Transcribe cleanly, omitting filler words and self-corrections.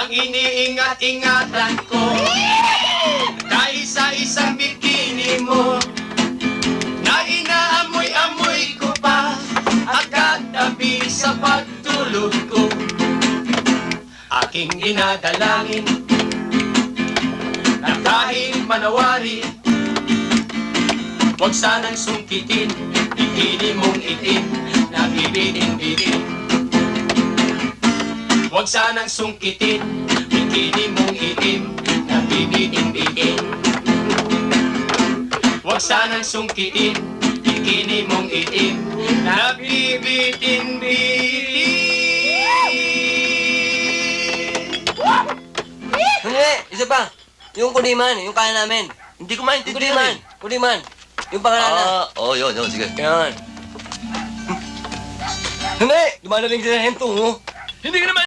ang iniingat-ingatan ko. Kaisa-isang bikini mo na inaamoy-amoy ko pa at katabi sa pagtulog ko. Aking dinadalangin na kahit manawari, huwag sanang sungkitin bikini mong itim na bibitin-bitin. Huwag sanang sungkitin bikini mong itim na bibitin-bitin. Huwag sanang sungkitin bikini mong itim na bibitin-bitin. Hindi, isa pa. Yung kuliman, yung kaya namin. Hindi ko Yung maintindihan. kuliman. Yung pangalan na. Yun, sige. Yan. Hindi, dumadaling sila hento, oh. Hindi ka naman